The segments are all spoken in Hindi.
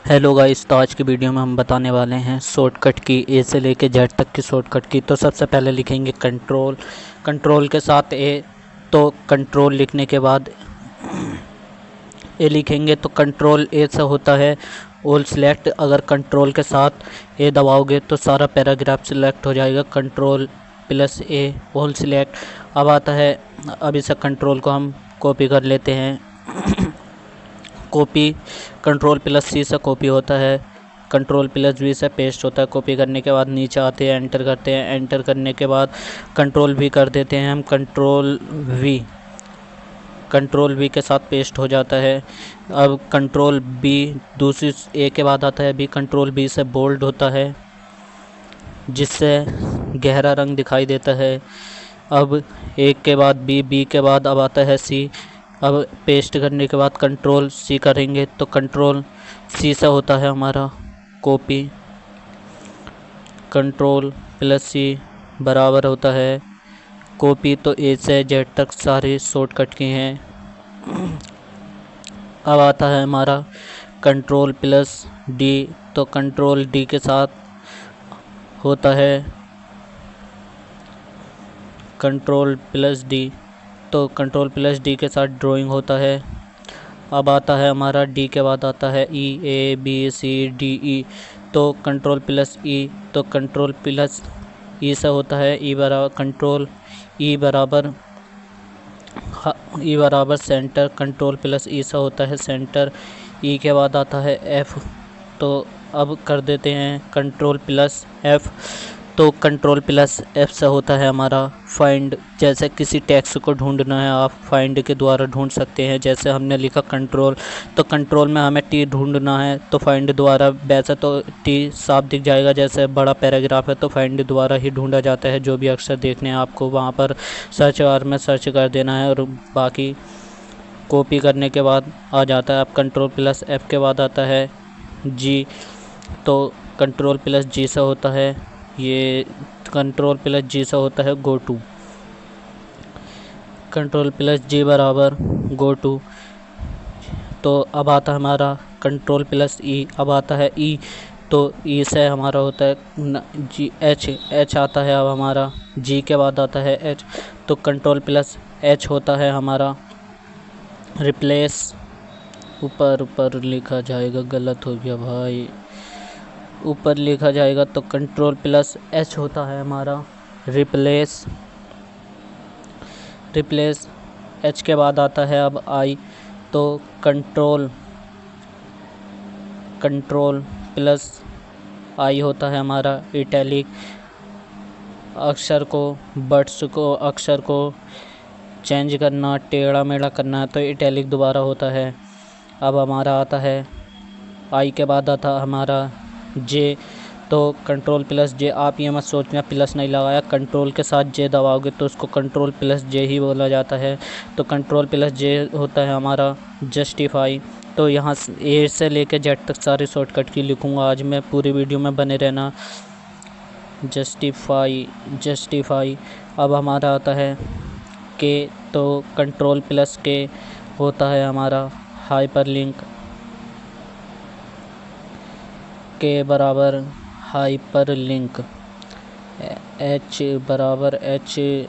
हेलो गाइस, तो आज की वीडियो में हम बताने वाले हैं शॉर्टकट की ए से लेके जेड तक की शॉर्टकट की। तो सबसे पहले लिखेंगे कंट्रोल के साथ ए। तो कंट्रोल लिखने के बाद ए लिखेंगे तो कंट्रोल ए से होता है ऑल सिलेक्ट। अगर कंट्रोल के साथ ए दबाओगे तो सारा पैराग्राफ सिलेक्ट हो जाएगा। कंट्रोल प्लस ए ऑल सिलेक्ट। अब आता है, अब इस कंट्रोल को हम कॉपी कर लेते हैं। कॉपी कंट्रोल प्लस सी से कॉपी होता है, कंट्रोल प्लस वी से पेस्ट होता है। कॉपी करने के बाद नीचे आते हैं, एंटर करते हैं। एंटर करने के बाद कंट्रोल वी कर देते हैं हम। कंट्रोल वी के साथ पेस्ट हो जाता है। अब कंट्रोल बी दूसरी ए के बाद आता है बी। कंट्रोल बी से बोल्ड होता है, जिससे गहरा रंग दिखाई देता है। अब एक के बाद बी के बाद अब आता है सी। अब पेस्ट करने के बाद कंट्रोल सी करेंगे तो कंट्रोल सी से होता है हमारा कॉपी। कंट्रोल प्लस सी बराबर होता है कॉपी। तो ए से जेड तक सारे शॉर्टकट के हैं। अब आता है हमारा कंट्रोल प्लस डी। तो कंट्रोल डी के साथ होता है कंट्रोल प्लस डी। तो कंट्रोल प्लस डी के साथ ड्राइंग होता है। अब आता है हमारा डी के बाद आता है ई, A B C D E. तो कंट्रोल प्लस ई। तो कंट्रोल प्लस ई से होता है ई बराबर कंट्रोल ई बराबर सेंटर। कंट्रोल प्लस ई से होता है सेंटर। ई के बाद आता है एफ। तो अब कर देते हैं कंट्रोल प्लस एफ। तो कंट्रोल प्लस एफ से होता है हमारा फाइंड। जैसे किसी टेक्स्ट को ढूंढना है, आप फाइंड के द्वारा ढूंढ सकते हैं। जैसे हमने लिखा कंट्रोल, तो कंट्रोल में हमें टी ढूंढना है तो फाइंड द्वारा, वैसे तो टी साफ दिख जाएगा। जैसे बड़ा पैराग्राफ है तो फाइंड द्वारा ही ढूंढा जाता है। जो भी अक्षर देखने हैं आपको वहाँ पर सर्च बार में सर्च कर देना है और बाकी कॉपी करने के बाद आ जाता है। अब कंट्रोल प्लस एफ के बाद आता है जी। तो कंट्रोल प्लस जी से होता है ये, कंट्रोल प्लस जी से होता है गो टू। कंट्रोल प्लस जी बराबर गो टू। तो अब आता है हमारा कंट्रोल प्लस ई। अब आता है ई। तो ई से हमारा होता है जी एच आता है। अब हमारा जी के बाद आता है एच। तो कंट्रोल प्लस एच होता है हमारा रिप्लेस। ऊपर लिखा जाएगा, गलत हो गया भाई, ऊपर लिखा जाएगा। तो कंट्रोल प्लस एच होता है हमारा रिप्लेस। एच के बाद आता है अब आई। तो कंट्रोल प्लस आई होता है हमारा इटैलिक। अक्षर को चेंज करना, टेढ़ा मेढ़ा करना है तो इटैलिक दोबारा होता है। अब हमारा आता है आई के बाद आता हमारा जे। तो कंट्रोल प्लस जे, आप ये मत सोचना प्लस नहीं लगाया, कंट्रोल के साथ जे दबाओगे तो उसको कंट्रोल प्लस जे ही बोला जाता है। तो कंट्रोल प्लस जे होता है हमारा जस्टिफाई। तो यहाँ ए से लेके जेड तक सारे शॉर्टकट की लिखूँगा आज मैं, पूरी वीडियो में बने रहना। जस्टिफाई। अब हमारा आता है के। तो कंट्रोल प्लस के होता है हमारा हाइपरलिंक। के बराबर हाइपरलिंक। एच बराबर HYPRLINK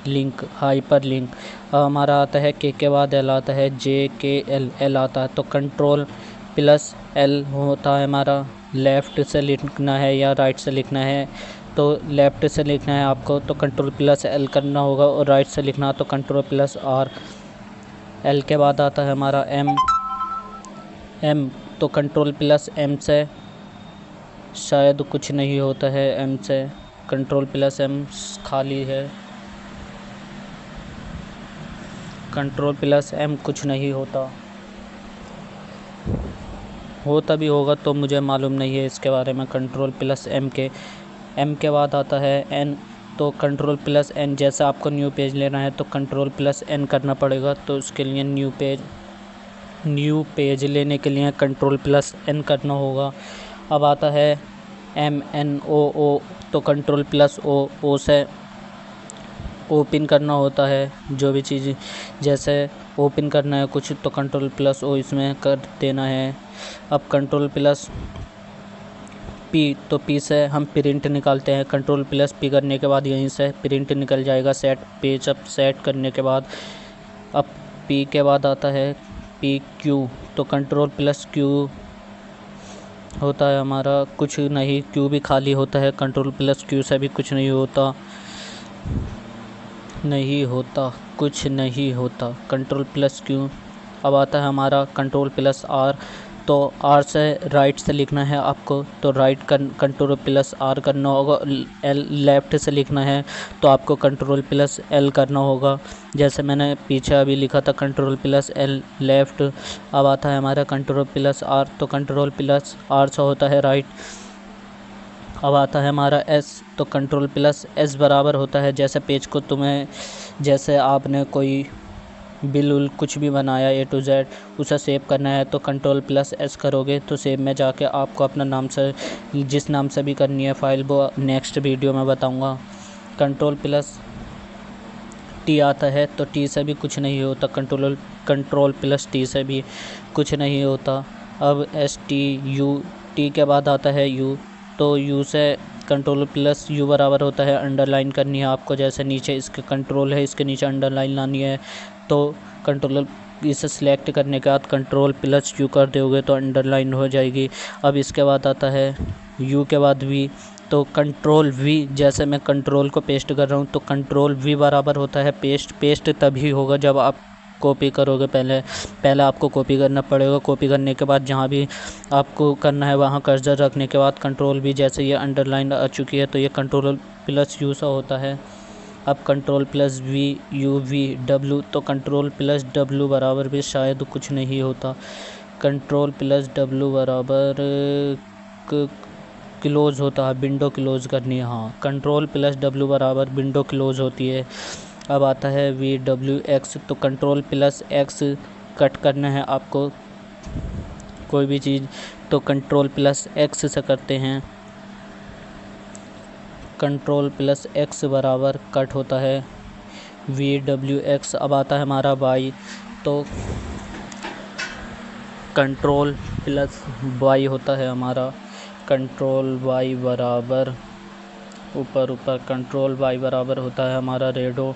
लिंक, हाइपरलिंक। अब हमारा आता है के बाद एल आता है JKL आता है। तो कंट्रोल प्लस एल होता है हमारा लेफ़्ट से लिखना है या राइट से लिखना है। तो लेफ़्ट से लिखना है आपको तो कंट्रोल प्लस एल करना होगा, और राइट से लिखना तो कंट्रोल प्लस आर। एल के बाद आता है हमारा एम। तो कंट्रोल प्लस एम से शायद कुछ नहीं होता है, एम से कंट्रोल प्लस एम खाली है। कंट्रोल प्लस एम कुछ नहीं होता भी होगा तो मुझे मालूम नहीं है इसके बारे में। कंट्रोल प्लस एम के बाद आता है एन। तो कंट्रोल प्लस एन, जैसे आपको न्यू पेज लेना है तो कंट्रोल प्लस एन करना पड़ेगा। तो उसके लिए न्यू पेज लेने के लिए कंट्रोल प्लस एन करना होगा। अब आता है MNOO। तो कंट्रोल प्लस ओ से ओपन करना होता है जो भी चीज़, जैसे ओपन करना है कुछ तो कंट्रोल प्लस ओ इसमें कर देना है। अब कंट्रोल प्लस पी, तो पी से हम प्रिंट निकालते हैं। कंट्रोल प्लस पी करने के बाद यहीं से प्रिंट निकल जाएगा। सेट पेज अप सेट करने के बाद अब पी के बाद आता है पी क्यू, तो कंट्रोल प्लस क्यू होता है हमारा कुछ नहीं, क्यू भी खाली होता है। कंट्रोल प्लस क्यू से भी कुछ नहीं होता, कुछ नहीं होता। Control plus Q. अब आता है हमारा कंट्रोल प्लस आर, तो आर से राइट से लिखना है आपको, तो राइट कंट्रोल प्लस आर करना होगा। एल लेफ़्ट से लिखना है तो आपको कंट्रोल प्लस एल करना होगा, जैसे मैंने पीछे अभी लिखा था कंट्रोल प्लस एल लेफ़्ट। अब आता है हमारा कंट्रोल प्लस आर, तो कंट्रोल प्लस आर से होता है राइट। अब आता है हमारा एस, तो कंट्रोल प्लस एस बराबर होता है, जैसे पेज को तुम्हें, जैसे आपने कोई बिल कुछ भी बनाया ए टू जेड, उसे सेव करना है तो कंट्रोल प्लस एस करोगे तो सेव में जाके आपको अपना नाम से, जिस नाम से भी करनी है फ़ाइल, वो नेक्स्ट वीडियो में बताऊंगा। कंट्रोल प्लस टी आता है, तो टी से भी कुछ नहीं होता। कंट्रोल प्लस टी से भी कुछ नहीं होता। अब एस टी यू, टी के बाद आता है यू, तो यू से कंट्रोल प्लस यू बराबर होता है, अंडरलाइन करनी है आपको, जैसे नीचे इसके कंट्रोल है, इसके नीचे अंडरलाइन लानी है, तो कंट्रोल इसे सिलेक्ट करने के बाद कंट्रोल प्लस यू कर दोगे तो अंडरलाइन हो जाएगी। अब इसके बाद आता है यू के बाद वी, तो कंट्रोल वी, जैसे मैं कंट्रोल को पेस्ट कर रहा हूँ तो कंट्रोल वी बराबर होता है पेस्ट तभी होगा जब आप कॉपी करोगे। पहले आपको कॉपी करना पड़ेगा। कॉपी करने के बाद जहाँ भी आपको करना है वहाँ कर्सर रखने के बाद कंट्रोल वी, जैसे ये अंडरलाइन आ चुकी है तो ये कंट्रोल प्लस यू सा होता है। अब control plus V U V W, तो कंट्रोल प्लस डब्ल्यू बराबर भी शायद कुछ नहीं होता। कंट्रोल प्लस डब्ल्यू बराबर क्लोज होता है, विंडो क्लोज करनी है। हाँ, कंट्रोल प्लस डब्ल्यू बराबर विंडो क्लोज होती है। अब आता है वी डब्ल्यू एक्स, तो कंट्रोल प्लस एक्स कट करना है आपको कोई भी चीज़, तो कंट्रोल प्लस एक्स से करते हैं। कंट्रोल प्लस एक्स बराबर कट होता है वी डब्ल्यू एक्स। अब आता है हमारा वाई, तो कंट्रोल प्लस वाई होता है हमारा। कंट्रोल वाई बराबर ऊपर कंट्रोल वाई बराबर होता है हमारा रेडो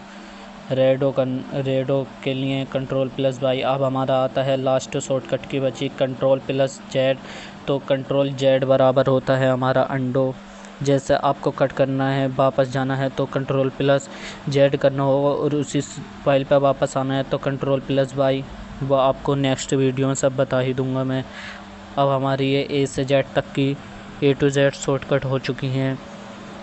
के लिए कंट्रोल प्लस वाई। अब हमारा आता है लास्ट शॉर्टकट की बची कंट्रोल प्लस जेड, तो कंट्रोल जेड बराबर होता है हमारा अंडो। जैसे आपको कट करना है, वापस जाना है तो कंट्रोल प्लस जेड करना होगा, और उसी फाइल पर वापस आना है तो कंट्रोल प्लस वाई। वो आपको नेक्स्ट वीडियो में सब बता ही दूंगा मैं। अब हमारी ये ए से जेड तक की ए टू जेड शॉर्टकट हो चुकी हैं,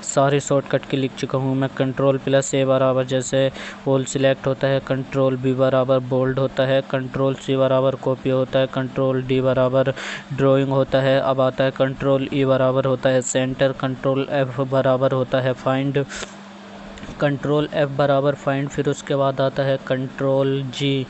सारे शॉर्टकट की लिख चुका हूँ मैं। कंट्रोल प्लस ए बराबर जैसे ऑल सिलेक्ट होता है, कंट्रोल बी बराबर बोल्ड होता है, कंट्रोल सी बराबर कॉपी होता है, कंट्रोल डी बराबर ड्राइंग होता है। अब आता है कंट्रोल ई बराबर होता है सेंटर, कंट्रोल एफ बराबर होता है फाइंड, कंट्रोल एफ बराबर फाइंड। फिर उसके बाद आता है कंट्रोल जी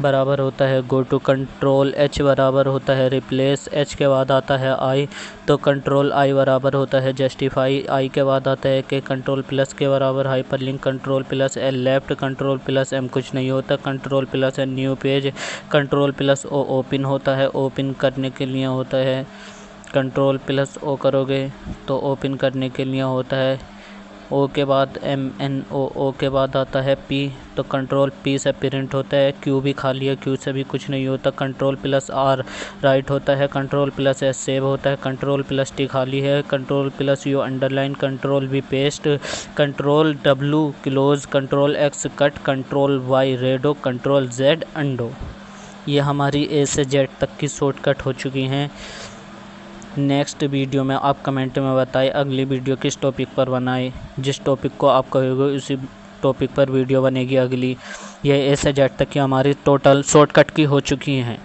बराबर होता है गो टू, कंट्रोल एच बराबर होता है रिप्लेस, एच के बाद आता है आई, तो कंट्रोल आई बराबर होता है जस्टिफाई, आई के बाद आता है कि कंट्रोल प्लस के बराबर hyperlink, control plus L left, control plus M कुछ नहीं होता, control plus N new page, control plus O open होता है, ओपन करने के लिए होता है। कंट्रोल प्लस ओ करोगे तो ओपन करने के लिए होता है। ओ के बाद एम एन ओ के बाद आता है पी, तो कंट्रोल पी से प्रिंट होता है। क्यू भी खाली है, क्यू से भी कुछ नहीं होता। कंट्रोल प्लस आर राइट होता है, कंट्रोल प्लस एस सेव होता है, कंट्रोल प्लस टी खाली है, control plus U underline, control V paste, control W close, control X cut, control Y redo, control Z undo. ये हमारी ए से जेड तक की शॉर्टकट हो चुकी हैं। नेक्स्ट वीडियो में आप कमेंट में बताएं अगली वीडियो किस टॉपिक पर बनाएं, जिस टॉपिक को आप कहोगे उसी टॉपिक पर वीडियो बनेगी अगली। ये ए से जेड तक की हमारी टोटल शॉर्टकट की हो चुकी हैं।